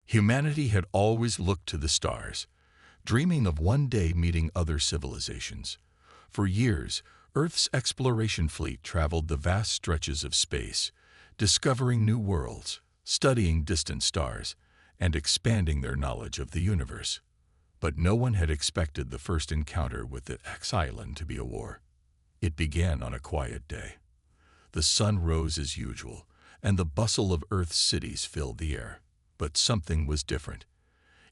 Humanity had always looked to the stars, dreaming of one day meeting other civilizations. For years, Earth's exploration fleet traveled the vast stretches of space, discovering new worlds, studying distant stars, and expanding their knowledge of the universe. But no one had expected the first encounter with the X Island to be a war. It began on a quiet day. The sun rose as usual, and the bustle of Earth's cities filled the air. But something was different.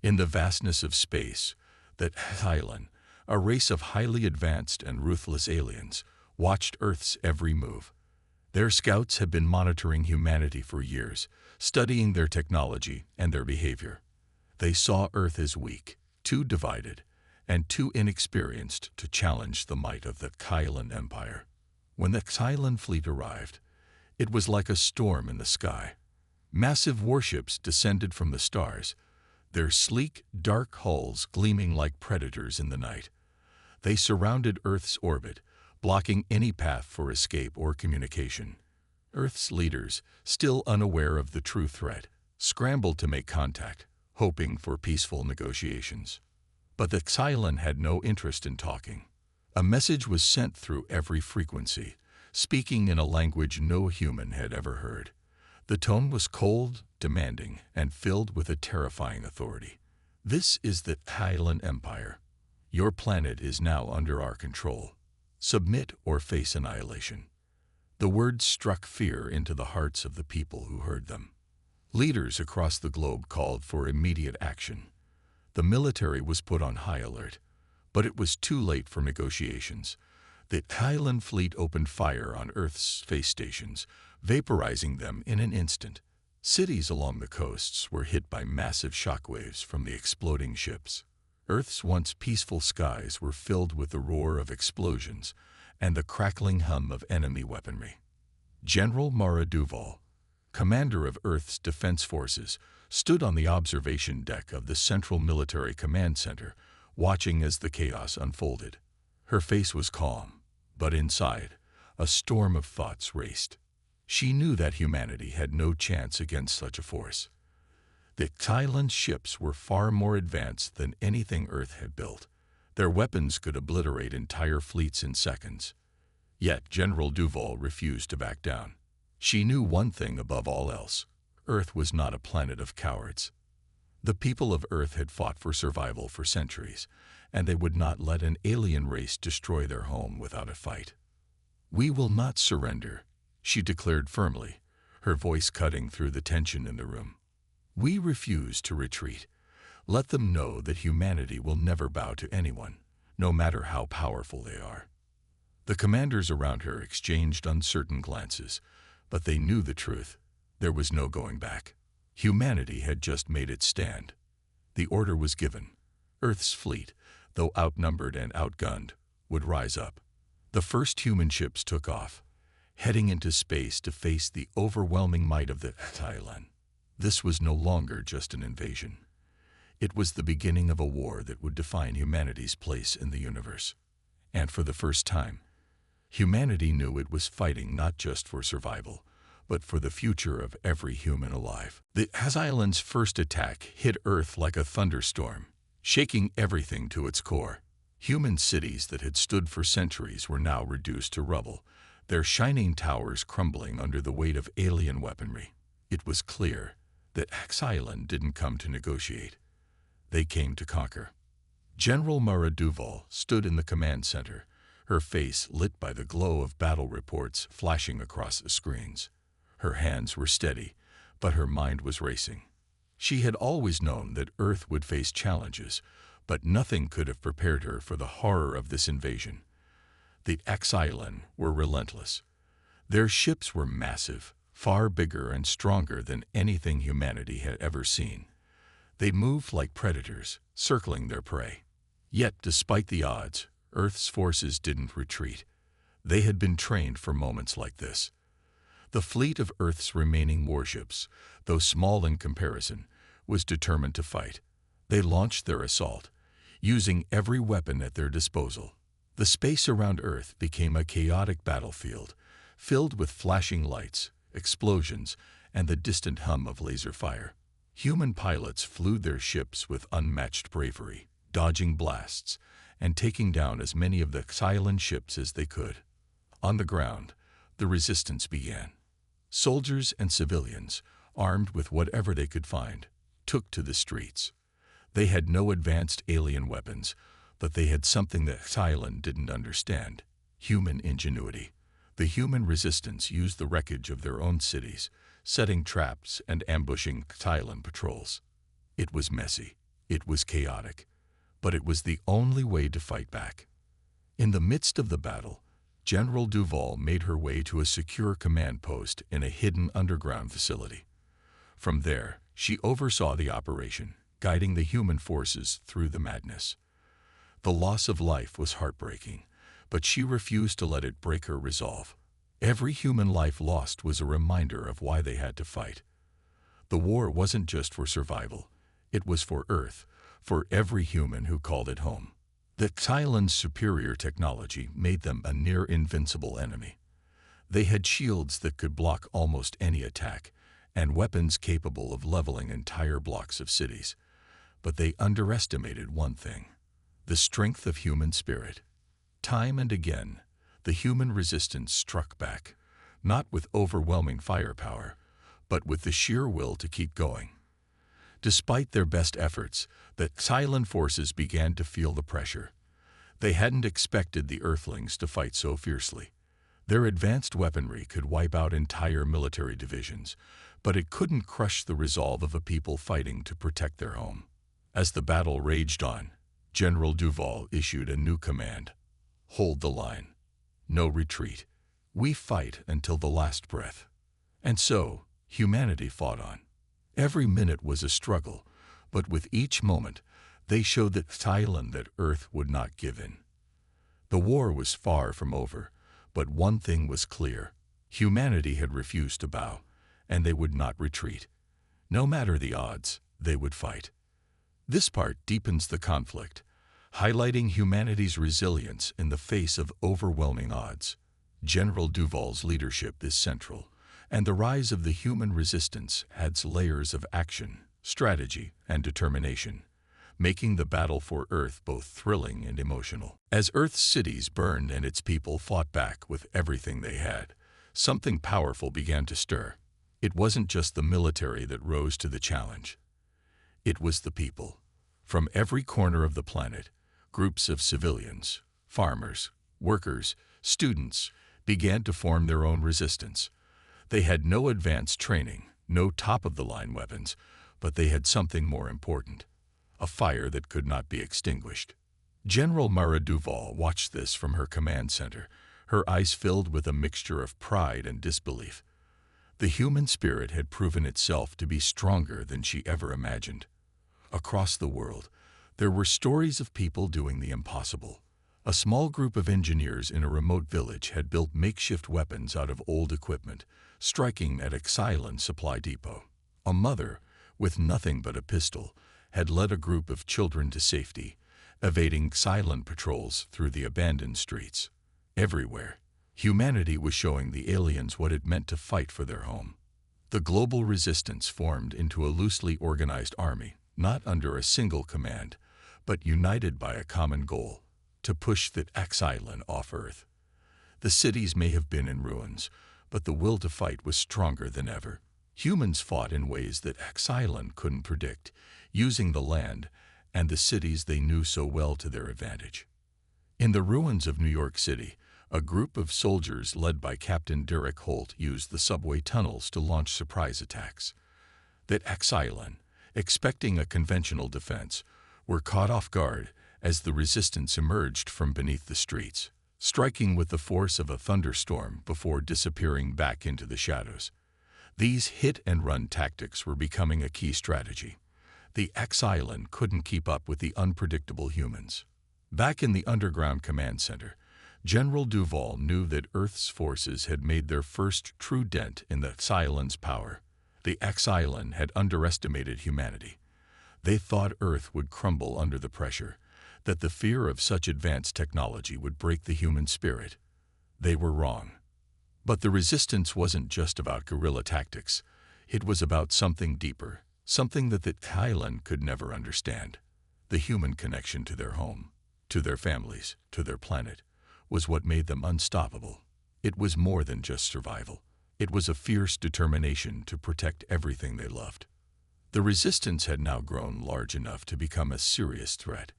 In the vastness of space, that Island, a race of highly advanced and ruthless aliens, watched Earth's every move. Their scouts had been monitoring humanity for years, studying their technology and their behavior. They saw Earth as weak, too divided, and too inexperienced to challenge the might of the Kylan Empire. When the Kylan fleet arrived, it was like a storm in the sky. Massive warships descended from the stars, their sleek, dark hulls gleaming like predators in the night. They surrounded Earth's orbit, blocking any path for escape or communication. Earth's leaders, still unaware of the true threat, scrambled to make contact, hoping for peaceful negotiations. But the Kylan had no interest in talking. A message was sent through every frequency, speaking in a language no human had ever heard. The tone was cold, demanding, and filled with a terrifying authority. This is the Kylan Empire. Your planet is now under our control. Submit or face annihilation. The words struck fear into the hearts of the people who heard them. Leaders across the globe called for immediate action. The military was put on high alert, but it was too late for negotiations. The Kylan fleet opened fire on Earth's space stations, vaporizing them in an instant. Cities along the coasts were hit by massive shockwaves from the exploding ships. Earth's once peaceful skies were filled with the roar of explosions and the crackling hum of enemy weaponry. General Mara Duval, commander of Earth's defense forces, stood on the observation deck of the Central Military Command Center, watching as the chaos unfolded. Her face was calm, but inside, a storm of thoughts raced. She knew that humanity had no chance against such a force. The Kylan ships were far more advanced than anything Earth had built. Their weapons could obliterate entire fleets in seconds. Yet General Duval refused to back down. She knew one thing above all else. Earth was not a planet of cowards. The people of Earth had fought for survival for centuries, and they would not let an alien race destroy their home without a fight. "We will not surrender," she declared firmly, her voice cutting through the tension in the room. "We refuse to retreat. Let them know that humanity will never bow to anyone, no matter how powerful they are." The commanders around her exchanged uncertain glances, but they knew the truth. There was no going back. Humanity had just made its stand. The order was given. Earth's fleet, though outnumbered and outgunned, would rise up. The first human ships took off, heading into space to face the overwhelming might of the Kylan. This was no longer just an invasion. It was the beginning of a war that would define humanity's place in the universe. And for the first time, humanity knew it was fighting not just for survival, but for the future of every human alive. The Kylan's first attack hit Earth like a thunderstorm, shaking everything to its core. Human cities that had stood for centuries were now reduced to rubble, their shining towers crumbling under the weight of alien weaponry. It was clear that Kylan didn't come to negotiate. They came to conquer. General Mara Duval stood in the command center, her face lit by the glow of battle reports flashing across the screens. Her hands were steady, but her mind was racing. She had always known that Earth would face challenges, but nothing could have prepared her for the horror of this invasion. The Kylan were relentless. Their ships were massive, far bigger and stronger than anything humanity had ever seen. They moved like predators, circling their prey. Yet, despite the odds, Earth's forces didn't retreat. They had been trained for moments like this. The fleet of Earth's remaining warships, though small in comparison, was determined to fight. They launched their assault, using every weapon at their disposal. The space around Earth became a chaotic battlefield, filled with flashing lights, explosions, and the distant hum of laser fire. Human pilots flew their ships with unmatched bravery, dodging blasts and taking down as many of the Xylan ships as they could. On the ground, the resistance began. Soldiers and civilians, armed with whatever they could find, took to the streets. They had no advanced alien weapons, but they had something that Xylan didn't understand: human ingenuity. The human resistance used the wreckage of their own cities, setting traps and ambushing Xylan patrols. It was messy, it was chaotic, but it was the only way to fight back. In the midst of the battle, General Duval made her way to a secure command post in a hidden underground facility. From there, she oversaw the operation, guiding the human forces through the madness. The loss of life was heartbreaking, but she refused to let it break her resolve. Every human life lost was a reminder of why they had to fight. The war wasn't just for survival, it was for Earth, for every human who called it home. The Xylan's superior technology made them a near-invincible enemy. They had shields that could block almost any attack, and weapons capable of leveling entire blocks of cities. But they underestimated one thing: the strength of human spirit. Time and again, the human resistance struck back, not with overwhelming firepower, but with the sheer will to keep going. Despite their best efforts, the Xylan forces began to feel the pressure. They hadn't expected the Earthlings to fight so fiercely. Their advanced weaponry could wipe out entire military divisions, but it couldn't crush the resolve of a people fighting to protect their home. As the battle raged on, General Duval issued a new command: hold the line. No retreat. We fight until the last breath. And so, humanity fought on. Every minute was a struggle, but with each moment, they showed that Xylan that Earth would not give in. The war was far from over, but one thing was clear: humanity had refused to bow, and they would not retreat. No matter the odds, they would fight. This part deepens the conflict, highlighting humanity's resilience in the face of overwhelming odds. General Duval's leadership is central, and the rise of the human resistance adds layers of action, strategy, and determination, making the battle for Earth both thrilling and emotional. As Earth's cities burned and its people fought back with everything they had, something powerful began to stir. It wasn't just the military that rose to the challenge. It was the people. From every corner of the planet, groups of civilians, farmers, workers, students began to form their own resistance. They had no advanced training, no top-of-the-line weapons, but they had something more important: a fire that could not be extinguished. General Mara Duval watched this from her command center, her eyes filled with a mixture of pride and disbelief. The human spirit had proven itself to be stronger than she ever imagined. Across the world, there were stories of people doing the impossible. A small group of engineers in a remote village had built makeshift weapons out of old equipment, striking at a Xylan supply depot. A mother, with nothing but a pistol, had led a group of children to safety, evading Xylan patrols through the abandoned streets. Everywhere, humanity was showing the aliens what it meant to fight for their home. The global resistance formed into a loosely organized army, not under a single command, but united by a common goal: to push the Xylan off Earth. The cities may have been in ruins, but the will to fight was stronger than ever. Humans fought in ways that Xylan couldn't predict, using the land and the cities they knew so well to their advantage. In the ruins of New York City, a group of soldiers led by Captain Derek Holt used the subway tunnels to launch surprise attacks. The Xylan, expecting a conventional defense, were caught off guard as the resistance emerged from beneath the streets, striking with the force of a thunderstorm before disappearing back into the shadows. These hit-and-run tactics were becoming a key strategy. The Xylan couldn't keep up with the unpredictable humans. Back in the underground command center, General Duval knew that Earth's forces had made their first true dent in the Xylan's power. The Xylan had underestimated humanity. They thought Earth would crumble under the pressure, that the fear of such advanced technology would break the human spirit. They were wrong. But the resistance wasn't just about guerrilla tactics. It was about something deeper: something that the island could never understand. The human connection to their home, to their families, to their planet, was what made them unstoppable. It was more than just survival. It was a fierce determination to protect everything they loved. The resistance had now grown large enough to become a serious threat.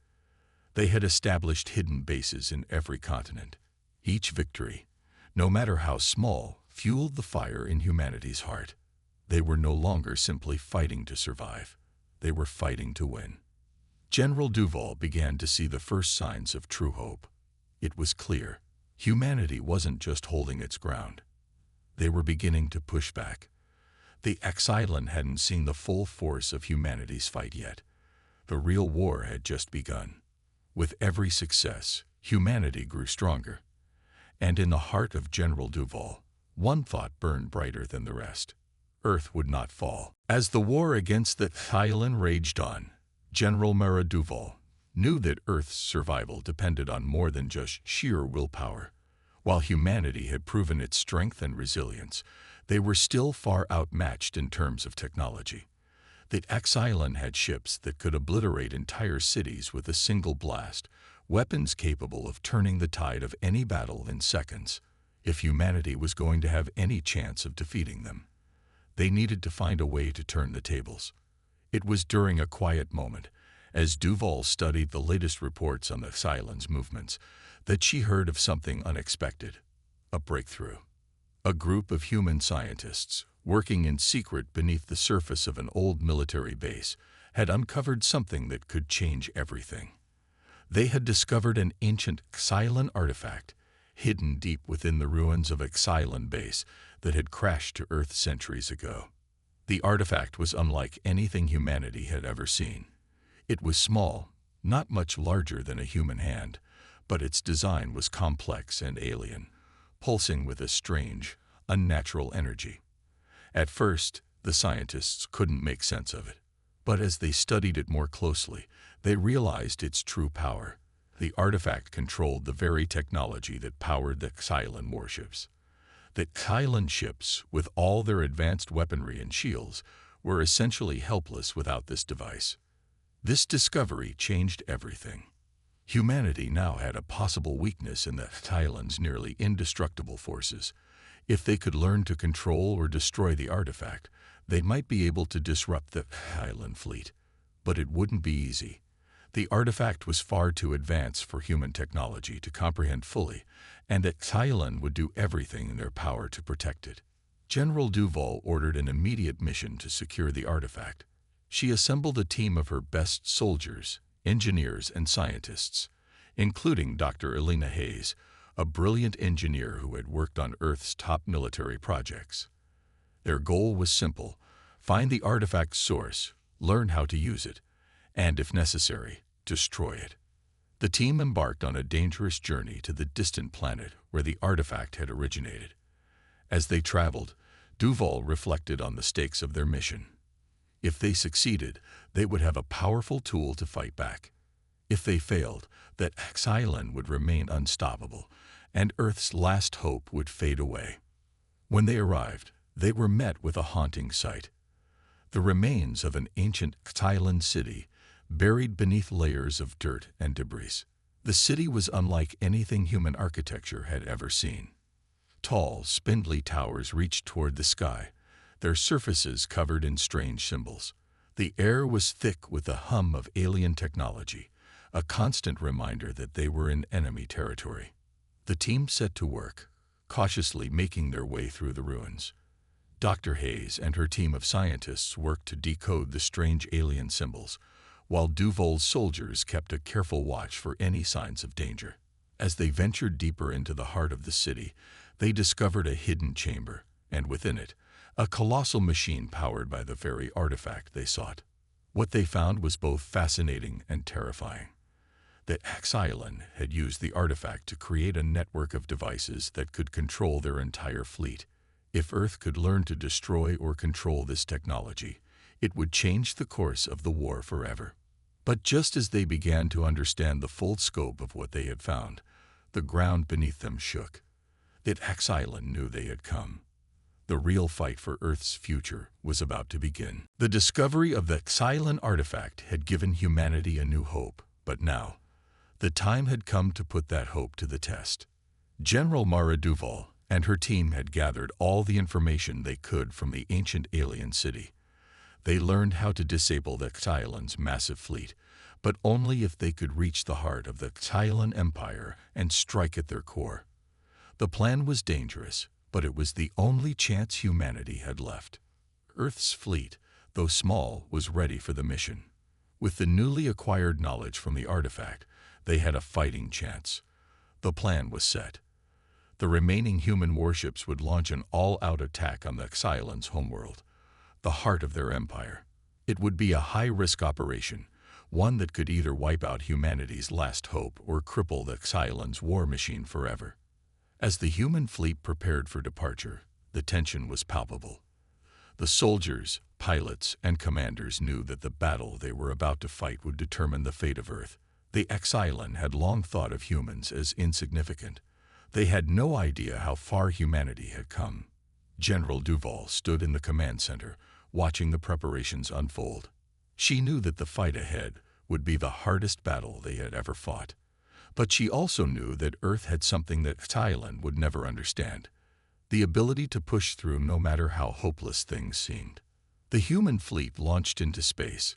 They had established hidden bases in every continent. Each victory, no matter how small, fueled the fire in humanity's heart. They were no longer simply fighting to survive. They were fighting to win. General Duval began to see the first signs of true hope. It was clear. Humanity wasn't just holding its ground. They were beginning to push back. The X-Island hadn't seen the full force of humanity's fight yet. The real war had just begun. With every success, humanity grew stronger. And in the heart of General Duval, one thought burned brighter than the rest. Earth would not fall. As the war against the island raged on, General Mara Duval knew that Earth's survival depended on more than just sheer willpower. While humanity had proven its strength and resilience, they were still far outmatched in terms of technology. The X-Island had ships that could obliterate entire cities with a single blast, weapons capable of turning the tide of any battle in seconds. If humanity was going to have any chance of defeating them, they needed to find a way to turn the tables. It was during a quiet moment, as Duval studied the latest reports on the X-Island's movements, that she heard of something unexpected, a breakthrough. A group of human scientists, working in secret beneath the surface of an old military base, had uncovered something that could change everything. They had discovered an ancient X-Island artifact, hidden deep within the ruins of X-Island base that had crashed to Earth centuries ago. The artifact was unlike anything humanity had ever seen. It was small, not much larger than a human hand, but its design was complex and alien, pulsing with a strange, unnatural energy. At first, the scientists couldn't make sense of it, but as they studied it more closely, they realized its true power. The artifact controlled the very technology that powered the X-Island warships. The X-Island ships, with all their advanced weaponry and shields, were essentially helpless without this device. This discovery changed everything. Humanity now had a possible weakness in the X-Island's nearly indestructible forces. If they could learn to control or destroy the artifact, they might be able to disrupt the X-Island fleet. But it wouldn't be easy. The artifact was far too advanced for human technology to comprehend fully, and the X-Island would do everything in their power to protect it. General Duval ordered an immediate mission to secure the artifact. She assembled a team of her best soldiers, engineers, and scientists, including Dr. Elena Hayes, a brilliant engineer who had worked on Earth's top military projects. Their goal was simple: find the artifact's source, learn how to use it, and, if necessary, destroy it. The team embarked on a dangerous journey to the distant planet where the artifact had originated. As they traveled, Duval reflected on the stakes of their mission. If they succeeded, they would have a powerful tool to fight back. If they failed, the X-Island would remain unstoppable, and Earth's last hope would fade away. When they arrived, they were met with a haunting sight. The remains of an ancient X-Island city, buried beneath layers of dirt and debris. The city was unlike anything human architecture had ever seen. Tall, spindly towers reached toward the sky, their surfaces covered in strange symbols. The air was thick with the hum of alien technology, a constant reminder that they were in enemy territory. The team set to work, cautiously making their way through the ruins. Dr. Hayes and her team of scientists worked to decode the strange alien symbols, while Duval's soldiers kept a careful watch for any signs of danger. As they ventured deeper into the heart of the city, they discovered a hidden chamber, and within it, a colossal machine powered by the very artifact they sought. What they found was both fascinating and terrifying. The X-Island had used the artifact to create a network of devices that could control their entire fleet. If Earth could learn to destroy or control this technology, it would change the course of the war forever. But just as they began to understand the full scope of what they had found, the ground beneath them shook. The X-Island knew they had come. The real fight for Earth's future was about to begin. The discovery of the Xylan artifact had given humanity a new hope, but now, the time had come to put that hope to the test. General Mara Duval and her team had gathered all the information they could from the ancient alien city. They learned how to disable the Xylan's massive fleet, but only if they could reach the heart of the Xylan Empire and strike at their core. The plan was dangerous, but it was the only chance humanity had left. Earth's fleet, though small, was ready for the mission. With the newly acquired knowledge from the artifact, they had a fighting chance. The plan was set. The remaining human warships would launch an all-out attack on the Xylan's homeworld, the heart of their empire. It would be a high-risk operation, one that could either wipe out humanity's last hope or cripple the Xylan's war machine forever. As the human fleet prepared for departure, the tension was palpable. The soldiers, pilots, and commanders knew that the battle they were about to fight would determine the fate of Earth. The Xylan had long thought of humans as insignificant. They had no idea how far humanity had come. General Duval stood in the command center, watching the preparations unfold. She knew that the fight ahead would be the hardest battle they had ever fought. But she also knew that Earth had something that Xylan would never understand: the ability to push through no matter how hopeless things seemed. The human fleet launched into space,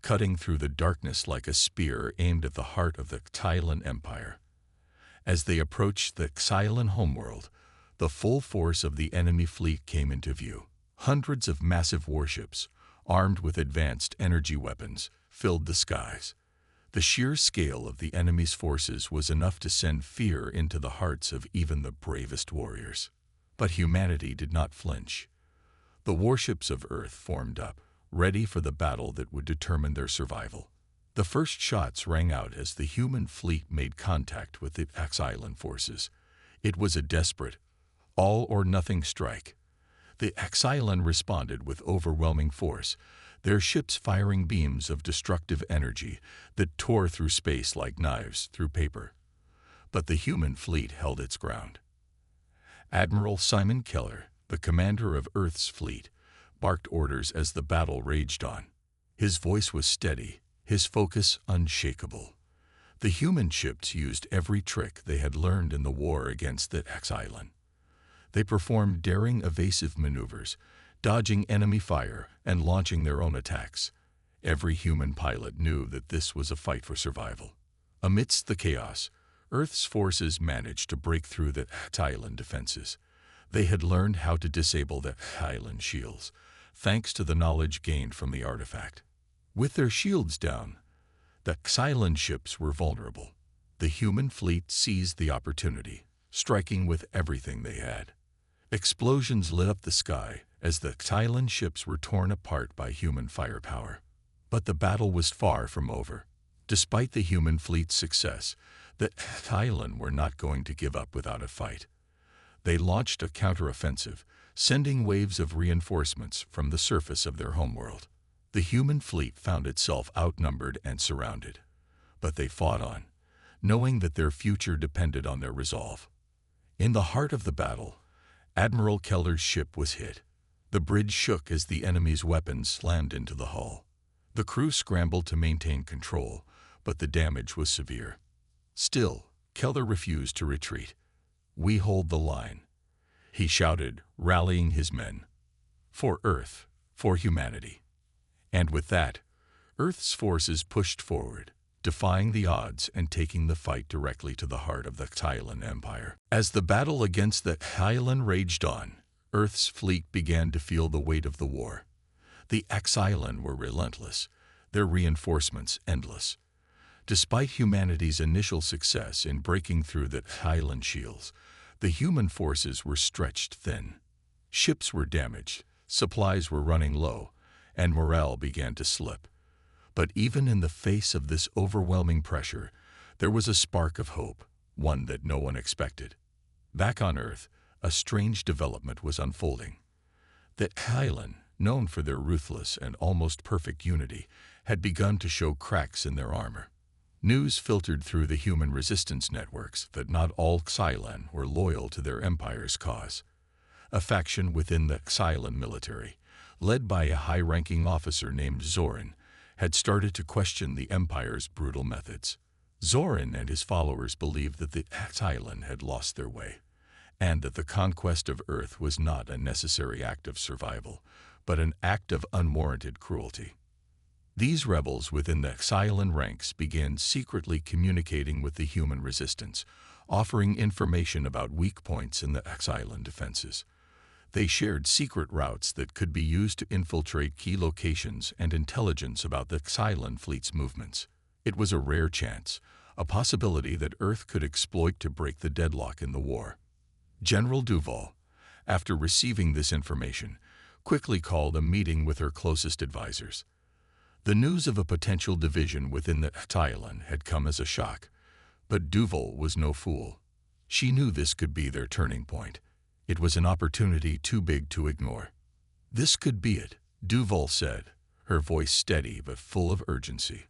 cutting through the darkness like a spear aimed at the heart of the Xylan Empire. As they approached the Xylan homeworld, the full force of the enemy fleet came into view. Hundreds of massive warships, armed with advanced energy weapons, filled the skies. The sheer scale of the enemy's forces was enough to send fear into the hearts of even the bravest warriors. But humanity did not flinch. The warships of Earth formed up, ready for the battle that would determine their survival. The first shots rang out as the human fleet made contact with the Xylan forces. It was a desperate, all-or-nothing strike. The Xylan responded with overwhelming force, their ships firing beams of destructive energy that tore through space like knives through paper. But the human fleet held its ground. Admiral Simon Keller, the commander of Earth's fleet, barked orders as the battle raged on. His voice was steady, his focus unshakable. The human ships used every trick they had learned in the war against the Xylan. They performed daring evasive maneuvers, dodging enemy fire and launching their own attacks. Every human pilot knew that this was a fight for survival. Amidst the chaos, Earth's forces managed to break through the Xylan defenses. They had learned how to disable the Xylan shields, thanks to the knowledge gained from the artifact. With their shields down, the Xylan ships were vulnerable. The human fleet seized the opportunity, striking with everything they had. Explosions lit up the sky as the Xylan ships were torn apart by human firepower. But the battle was far from over. Despite the human fleet's success, the Xylan were not going to give up without a fight. They launched a counteroffensive, sending waves of reinforcements from the surface of their homeworld. The human fleet found itself outnumbered and surrounded. But they fought on, knowing that their future depended on their resolve. In the heart of the battle, Admiral Keller's ship was hit. The bridge shook as the enemy's weapons slammed into the hull. The crew scrambled to maintain control, but the damage was severe. Still, Keller refused to retreat. "We hold the line," he shouted, rallying his men. "For Earth, for humanity." And with that, Earth's forces pushed forward, defying the odds and taking the fight directly to the heart of the Xylan Empire. As the battle against the Xylan raged on, Earth's fleet began to feel the weight of the war. The Xylan were relentless, their reinforcements endless. Despite humanity's initial success in breaking through the Xylan shields, the human forces were stretched thin. Ships were damaged, supplies were running low, and morale began to slip. But even in the face of this overwhelming pressure, there was a spark of hope, one that no one expected. Back on Earth, a strange development was unfolding. The Xylan, known for their ruthless and almost perfect unity, had begun to show cracks in their armor. News filtered through the human resistance networks that not all Xylan were loyal to their empire's cause. a faction within the Xylan military, led by a high-ranking officer named Zoran, had started to question the Empire's brutal methods. Zoran and his followers believed that the Xylan had lost their way, and that the conquest of Earth was not a necessary act of survival, but an act of unwarranted cruelty. These rebels within the Xylan ranks began secretly communicating with the human resistance, offering information about weak points in the Xylan defenses. They shared secret routes that could be used to infiltrate key locations and intelligence about the Xylan fleet's movements. It was a rare chance, a possibility that Earth could exploit to break the deadlock in the war. General Duval, after receiving this information, quickly called a meeting with her closest advisors. The news of a potential division within the Xylan had come as a shock, but Duval was no fool. She knew this could be their turning point. It was an opportunity too big to ignore. "This could be it," Duval said, her voice steady but full of urgency.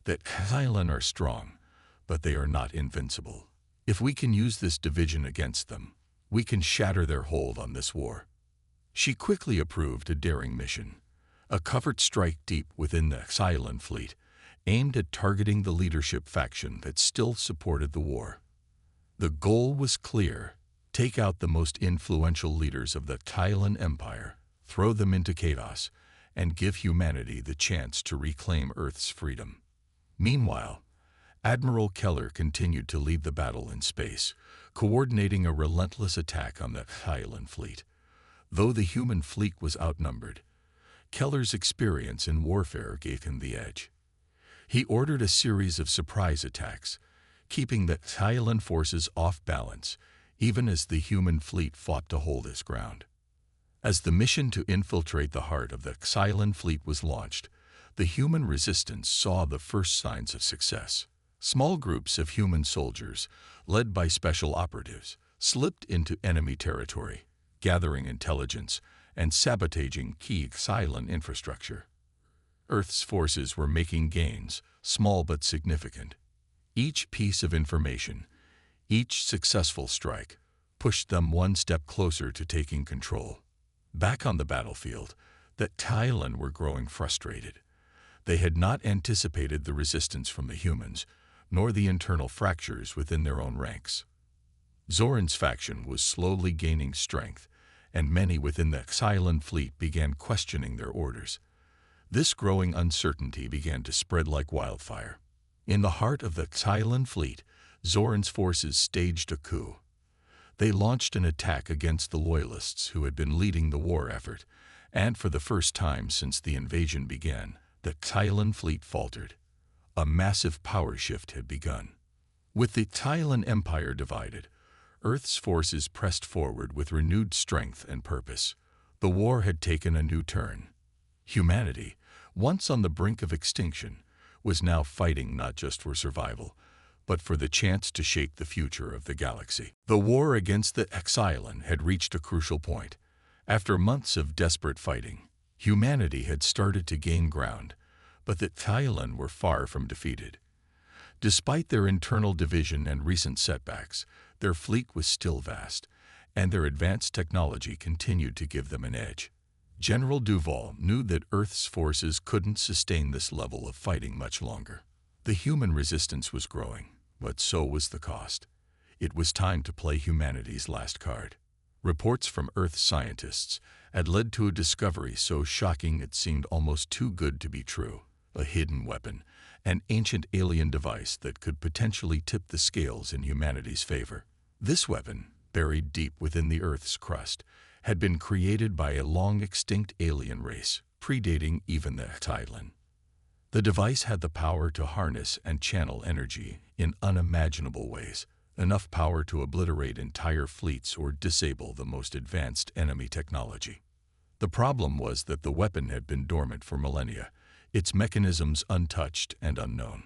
"The Xylan are strong, but they are not invincible. If we can use this division against them, we can shatter their hold on this war." She quickly approved a daring mission, a covert strike deep within the Xylan fleet, aimed at targeting the leadership faction that still supported the war. The goal was clear: take out the most influential leaders of the Xylan Empire, throw them into chaos, and give humanity the chance to reclaim Earth's freedom. Meanwhile, Admiral Keller continued to lead the battle in space, coordinating a relentless attack on the Xylan fleet. Though the human fleet was outnumbered, Keller's experience in warfare gave him the edge. He ordered a series of surprise attacks, keeping the Xylan forces off balance, even as the human fleet fought to hold its ground. As the mission to infiltrate the heart of the Xylan fleet was launched, the human resistance saw the first signs of success. Small groups of human soldiers, led by special operatives, slipped into enemy territory, gathering intelligence and sabotaging key Xylan infrastructure. Earth's forces were making gains, small but significant. Each piece of information, each successful strike, pushed them one step closer to taking control. Back on the battlefield, the Xylan were growing frustrated. They had not anticipated the resistance from the humans, nor the internal fractures within their own ranks. Zoran's faction was slowly gaining strength, and many within the Xylan fleet began questioning their orders. This growing uncertainty began to spread like wildfire. In the heart of the Xylan fleet, Zoran's forces staged a coup. They launched an attack against the Loyalists who had been leading the war effort, and for the first time since the invasion began, the Xylan fleet faltered. A massive power shift had begun. With the Xylan Empire divided, Earth's forces pressed forward with renewed strength and purpose. The war had taken a new turn. Humanity, once on the brink of extinction, was now fighting not just for survival, but for the chance to shape the future of the galaxy. The war against the Xylan had reached a crucial point. After months of desperate fighting, humanity had started to gain ground, but the Xylan were far from defeated. Despite their internal division and recent setbacks, their fleet was still vast, and their advanced technology continued to give them an edge. General Duval knew that Earth's forces couldn't sustain this level of fighting much longer. The human resistance was growing, but so was the cost. It was time to play humanity's last card. Reports from Earth scientists had led to a discovery so shocking it seemed almost too good to be true: a hidden weapon, an ancient alien device that could potentially tip the scales in humanity's favor. This weapon, buried deep within the Earth's crust, had been created by a long-extinct alien race, predating even the Xylan. The device had the power to harness and channel energy in unimaginable ways, enough power to obliterate entire fleets or disable the most advanced enemy technology. The problem was that the weapon had been dormant for millennia, its mechanisms untouched and unknown.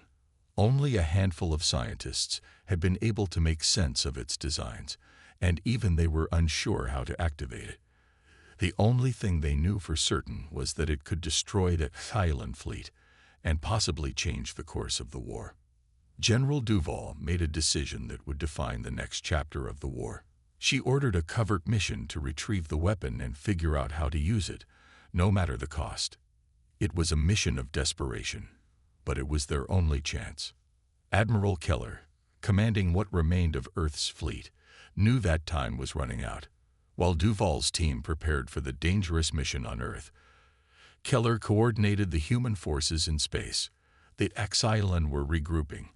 Only a handful of scientists had been able to make sense of its designs, and even they were unsure how to activate it. The only thing they knew for certain was that it could destroy the Xylan fleet and possibly change the course of the war. General Duval made a decision that would define the next chapter of the war. She ordered a covert mission to retrieve the weapon and figure out how to use it, no matter the cost. It was a mission of desperation, but it was their only chance. Admiral Keller, commanding what remained of Earth's fleet, knew that time was running out. While Duval's team prepared for the dangerous mission on Earth, Keller coordinated the human forces in space. The Xylan were regrouping,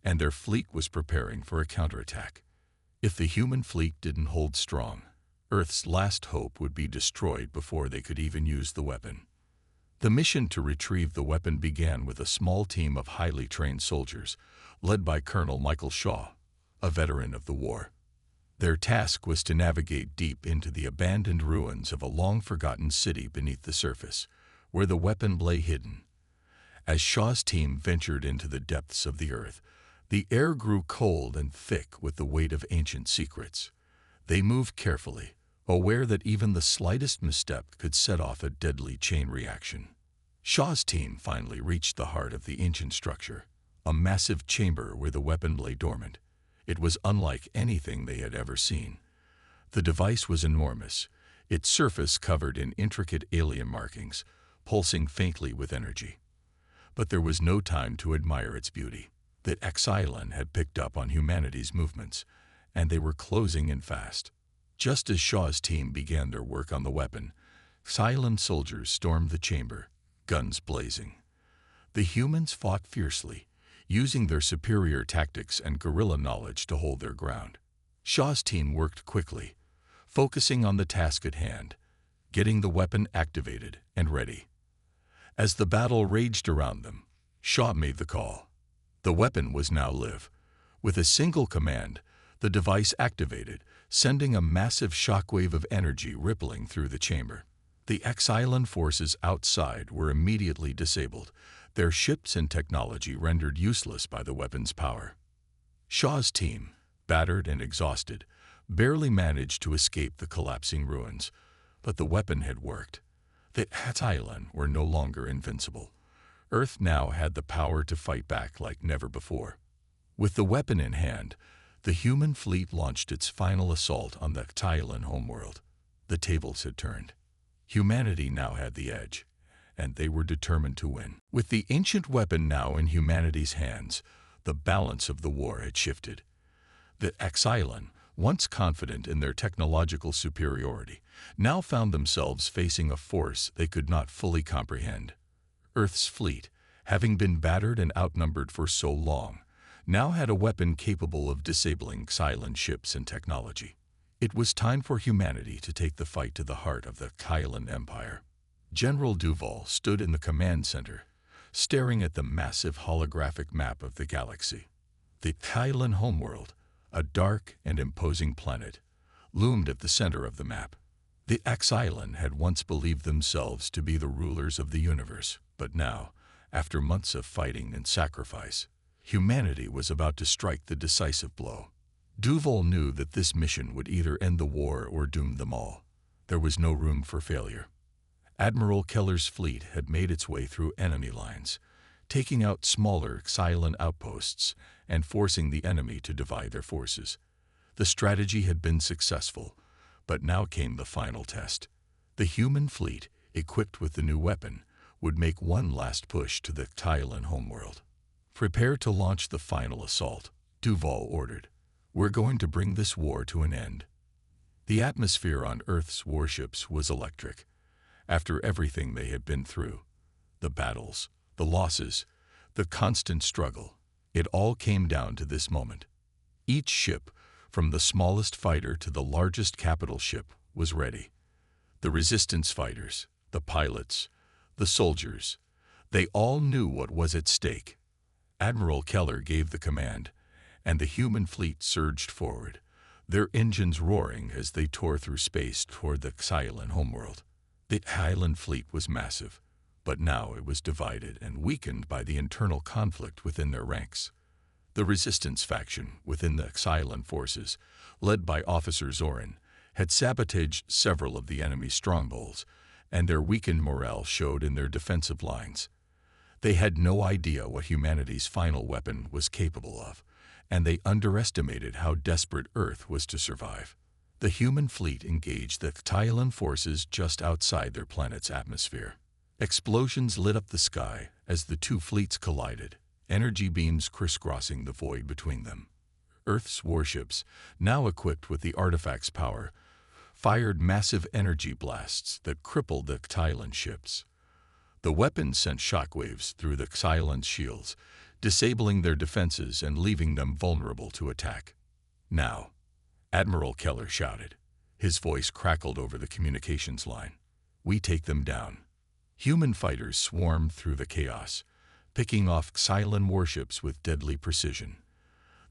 and their fleet was preparing for a counterattack. If the human fleet didn't hold strong, Earth's last hope would be destroyed before they could even use the weapon. The mission to retrieve the weapon began with a small team of highly trained soldiers, led by Colonel Michael Shaw, a veteran of the war. Their task was to navigate deep into the abandoned ruins of a long-forgotten city beneath the surface, where the weapon lay hidden. As Shaw's team ventured into the depths of the earth, the air grew cold and thick with the weight of ancient secrets. They moved carefully, aware that even the slightest misstep could set off a deadly chain reaction. Shaw's team finally reached the heart of the ancient structure, a massive chamber where the weapon lay dormant. It was unlike anything they had ever seen. The device was enormous, its surface covered in intricate alien markings, pulsing faintly with energy. But there was no time to admire its beauty. The Xylan had picked up on humanity's movements, and they were closing in fast. Just as Shaw's team began their work on the weapon, Xylan soldiers stormed the chamber, guns blazing. The humans fought fiercely, using their superior tactics and guerrilla knowledge to hold their ground. Shaw's team worked quickly, focusing on the task at hand, getting the weapon activated and ready. As the battle raged around them, Shaw made the call. The weapon was now live. With a single command, the device activated, sending a massive shockwave of energy rippling through the chamber. The Xylan forces outside were immediately disabled, their ships and technology rendered useless by the weapon's power. Shaw's team, battered and exhausted, barely managed to escape the collapsing ruins, but the weapon had worked. The Xylan were no longer invincible. Earth now had the power to fight back like never before. With the weapon in hand, the human fleet launched its final assault on the Xylan homeworld. The tables had turned. Humanity now had the edge, and they were determined to win. With the ancient weapon now in humanity's hands, the balance of the war had shifted. The Xylan, once confident in their technological superiority, now found themselves facing a force they could not fully comprehend. Earth's fleet, having been battered and outnumbered for so long, now had a weapon capable of disabling Xylan ships and technology. It was time for humanity to take the fight to the heart of the Xylan Empire. General Duval stood in the command center, staring at the massive holographic map of the galaxy. The Xylan homeworld, a dark and imposing planet, loomed at the center of the map. The Xylan had once believed themselves to be the rulers of the universe, but now, after months of fighting and sacrifice, humanity was about to strike the decisive blow. Duval knew that this mission would either end the war or doom them all. There was no room for failure. Admiral Keller's fleet had made its way through enemy lines, taking out smaller Xylan outposts and forcing the enemy to divide their forces. The strategy had been successful, but now came the final test. The human fleet, equipped with the new weapon, would make one last push to the Xylan homeworld. "Prepare to launch the final assault," Duval ordered. "We're going to bring this war to an end." The atmosphere on Earth's warships was electric. After everything they had been through, the battles, the losses, the constant struggle, it all came down to this moment. Each ship, from the smallest fighter to the largest capital ship, was ready. The resistance fighters, the pilots, the soldiers, they all knew what was at stake. Admiral Keller gave the command, and the human fleet surged forward, their engines roaring as they tore through space toward the Xylan homeworld. The Xylan fleet was massive, but now it was divided and weakened by the internal conflict within their ranks. The resistance faction within the Xylan forces, led by Officer Zorin, had sabotaged several of the enemy's strongholds, and their weakened morale showed in their defensive lines. They had no idea what humanity's final weapon was capable of, and they underestimated how desperate Earth was to survive. The human fleet engaged the Thailand forces just outside their planet's atmosphere. Explosions lit up the sky as the two fleets collided, energy beams crisscrossing the void between them. Earth's warships, now equipped with the artifact's power, fired massive energy blasts that crippled the Thailand ships. The weapons sent shockwaves through the Thailand's shields, disabling their defenses and leaving them vulnerable to attack. "Now," Admiral Keller shouted. His voice crackled over the communications line. "We take them down." Human fighters swarmed through the chaos, picking off Xylan warships with deadly precision.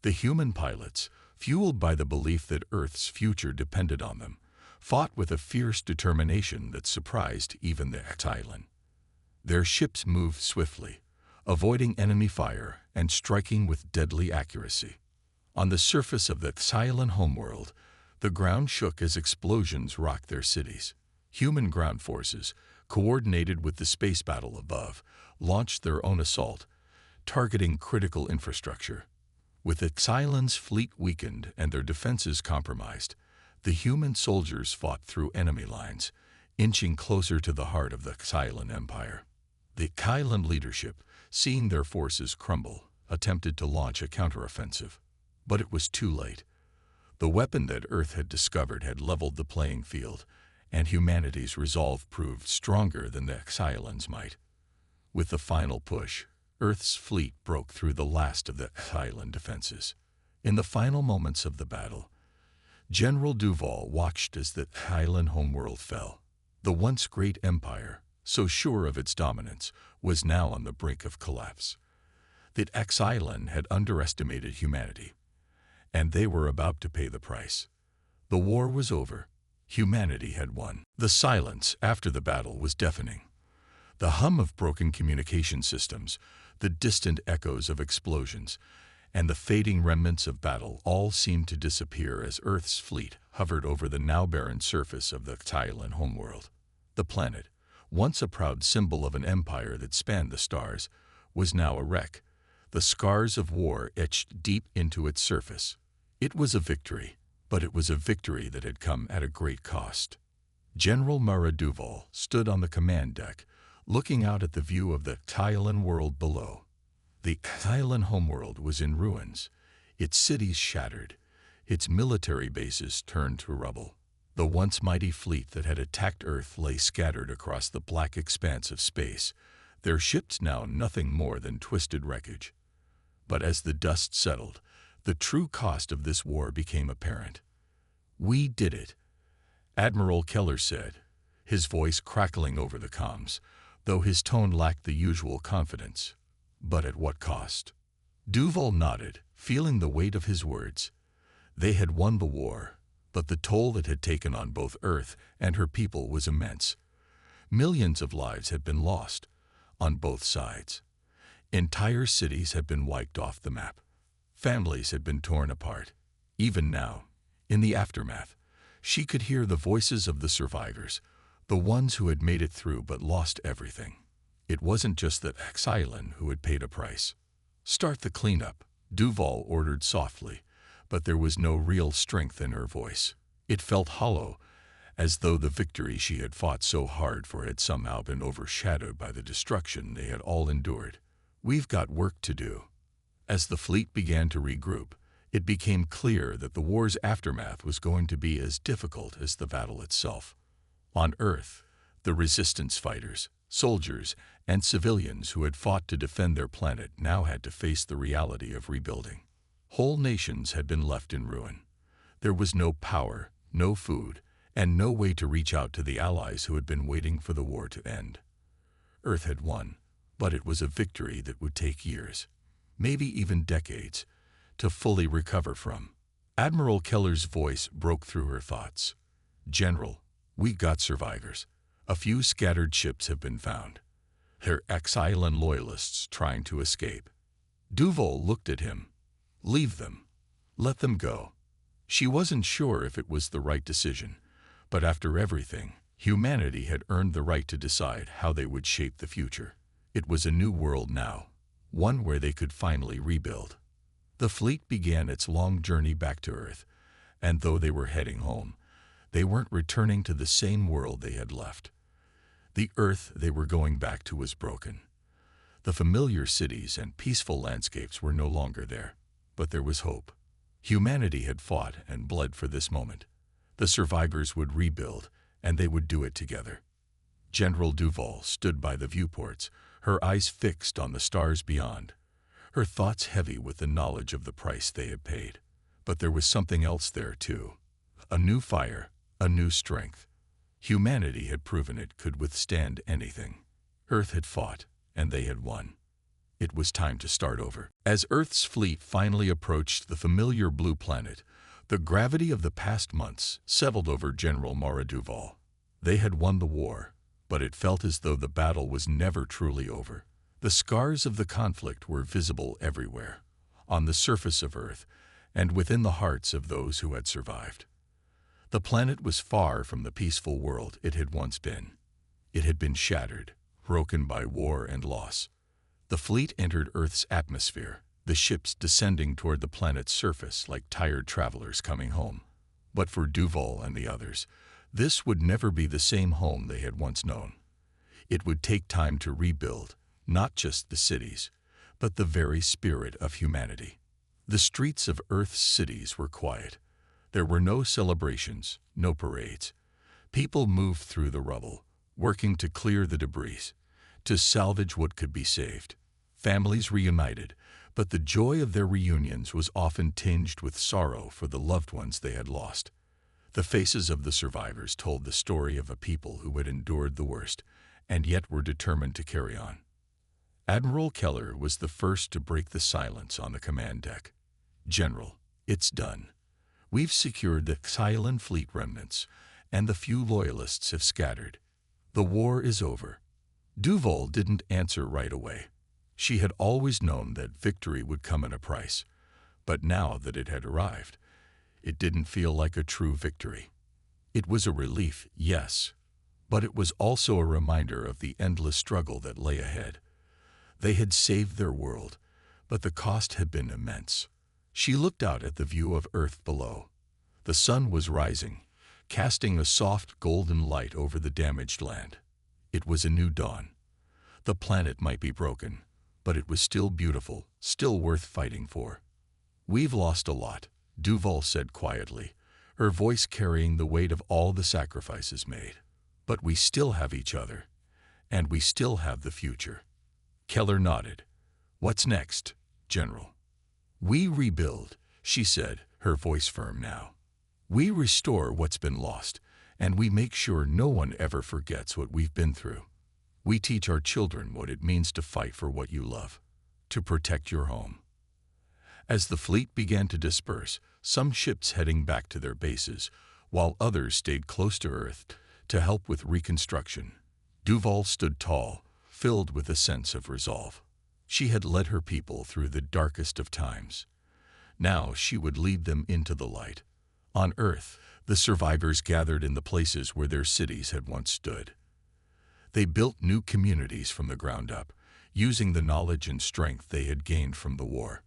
The human pilots, fueled by the belief that Earth's future depended on them, fought with a fierce determination that surprised even the Xylan. Their ships moved swiftly, avoiding enemy fire and striking with deadly accuracy. On the surface of the Xylan homeworld, the ground shook as explosions rocked their cities. Human ground forces, coordinated with the space battle above, launched their own assault, targeting critical infrastructure. With the Xylan's fleet weakened and their defenses compromised, the human soldiers fought through enemy lines, inching closer to the heart of the Xylan Empire. The Xylan leadership, seeing their forces crumble, attempted to launch a counteroffensive. But it was too late. The weapon that Earth had discovered had leveled the playing field, and humanity's resolve proved stronger than the Xylan's might. With the final push, Earth's fleet broke through the last of the Xylan defenses. In the final moments of the battle, General Duval watched as the Xylan homeworld fell. The once great empire, so sure of its dominance, was now on the brink of collapse. The Xylan had underestimated humanity, and they were about to pay the price. The war was over. Humanity had won. The silence after the battle was deafening. The hum of broken communication systems, the distant echoes of explosions, and the fading remnants of battle all seemed to disappear as Earth's fleet hovered over the now barren surface of the Xylan homeworld. The planet, once a proud symbol of an empire that spanned the stars, was now a wreck, the scars of war etched deep into its surface. It was a victory, but it was a victory that had come at a great cost. General Mara Duval stood on the command deck, looking out at the view of the Xylan world below. The Xylan homeworld was in ruins, its cities shattered, its military bases turned to rubble. The once mighty fleet that had attacked Earth lay scattered across the black expanse of space, their ships now nothing more than twisted wreckage. But as the dust settled, the true cost of this war became apparent. "We did it," Admiral Keller said, his voice crackling over the comms, though his tone lacked the usual confidence. "But at what cost?" Duval nodded, feeling the weight of his words. They had won the war, but the toll it had taken on both Earth and her people was immense. Millions of lives had been lost, on both sides. Entire cities had been wiped off the map. Families had been torn apart. Even now, in the aftermath, she could hear the voices of the survivors, the ones who had made it through but lost everything. It wasn't just the Xylan who had paid a price. "Start the cleanup," Duval ordered softly, but there was no real strength in her voice. It felt hollow, as though the victory she had fought so hard for had somehow been overshadowed by the destruction they had all endured. "We've got work to do." As the fleet began to regroup, it became clear that the war's aftermath was going to be as difficult as the battle itself. On Earth, the resistance fighters, soldiers, and civilians who had fought to defend their planet now had to face the reality of rebuilding. Whole nations had been left in ruin. There was no power, no food, and no way to reach out to the allies who had been waiting for the war to end. Earth had won, but it was a victory that would take years, maybe even decades, to fully recover from. Admiral Keller's voice broke through her thoughts. "General, we got survivors. A few scattered ships have been found. They're Xylan loyalists trying to escape." Duval looked at him. "Leave them. Let them go." She wasn't sure if it was the right decision, but after everything, humanity had earned the right to decide how they would shape the future. It was a new world now, one where they could finally rebuild. The fleet began its long journey back to Earth, and though they were heading home, They weren't returning to the same world they had left. The Earth they were going back to was broken. The familiar cities and peaceful landscapes were no longer there, but there was hope. Humanity had fought and bled for this moment. The survivors would rebuild, and they would do it together. General Duval stood by the viewports, her eyes fixed on the stars beyond, her thoughts heavy with the knowledge of the price they had paid. But there was something else there, too. A new fire, a new strength. Humanity had proven it could withstand anything. Earth had fought, and they had won. It was time to start over. As Earth's fleet finally approached the familiar blue planet, the gravity of the past months settled over General Mara Duval. They had won the war, but it felt as though the battle was never truly over. The scars of the conflict were visible everywhere, on the surface of Earth, and within the hearts of those who had survived. The planet was far from the peaceful world it had once been. It had been shattered, broken by war and loss. The fleet entered Earth's atmosphere, the ships descending toward the planet's surface like tired travelers coming home. But for Duval and the others, this would never be the same home they had once known. It would take time to rebuild, not just the cities, but the very spirit of humanity. The streets of Earth's cities were quiet. There were no celebrations, no parades. People moved through the rubble, working to clear the debris, to salvage what could be saved. Families reunited, but the joy of their reunions was often tinged with sorrow for the loved ones they had lost. The faces of the survivors told the story of a people who had endured the worst, and yet were determined to carry on. Admiral Keller was the first to break the silence on the command deck. "General, it's done. We've secured the Xylan fleet remnants, and the few loyalists have scattered. The war is over." Duval didn't answer right away. She had always known that victory would come at a price, but now that it had arrived, it didn't feel like a true victory. It was a relief, yes, but it was also a reminder of the endless struggle that lay ahead. They had saved their world, but the cost had been immense. She looked out at the view of Earth below. The sun was rising, casting a soft golden light over the damaged land. It was a new dawn. The planet might be broken, but it was still beautiful, still worth fighting for. "We've lost a lot," Duval said quietly, her voice carrying the weight of all the sacrifices made. "But we still have each other, and we still have the future." Keller nodded. "What's next, General?" "We rebuild," she said, her voice firm now. "We restore what's been lost, and we make sure no one ever forgets what we've been through. We teach our children what it means to fight for what you love, to protect your home." As the fleet began to disperse, some ships heading back to their bases, while others stayed close to Earth to help with reconstruction, Duval stood tall, filled with a sense of resolve. She had led her people through the darkest of times. Now she would lead them into the light. On Earth, the survivors gathered in the places where their cities had once stood. They built new communities from the ground up, using the knowledge and strength they had gained from the war.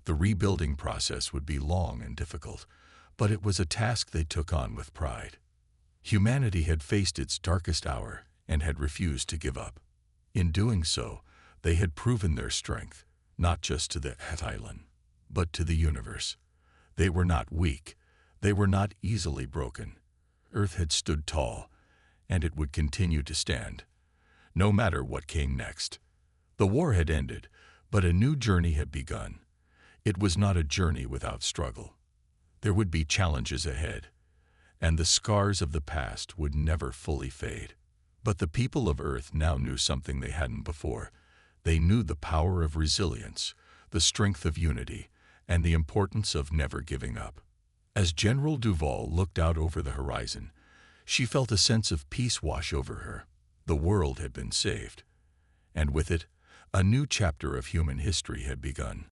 The rebuilding process would be long and difficult, but it was a task they took on with pride. Humanity had faced its darkest hour and had refused to give up. In doing so, they had proven their strength, not just to the island, but to the universe. They were not weak. They were not easily broken. Earth had stood tall, and it would continue to stand, no matter what came next. The war had ended, but a new journey had begun. It was not a journey without struggle. There would be challenges ahead, and the scars of the past would never fully fade. But the people of Earth now knew something they hadn't before. They knew the power of resilience, the strength of unity, and the importance of never giving up. As General Duval looked out over the horizon, she felt a sense of peace wash over her. The world had been saved, and with it, a new chapter of human history had begun.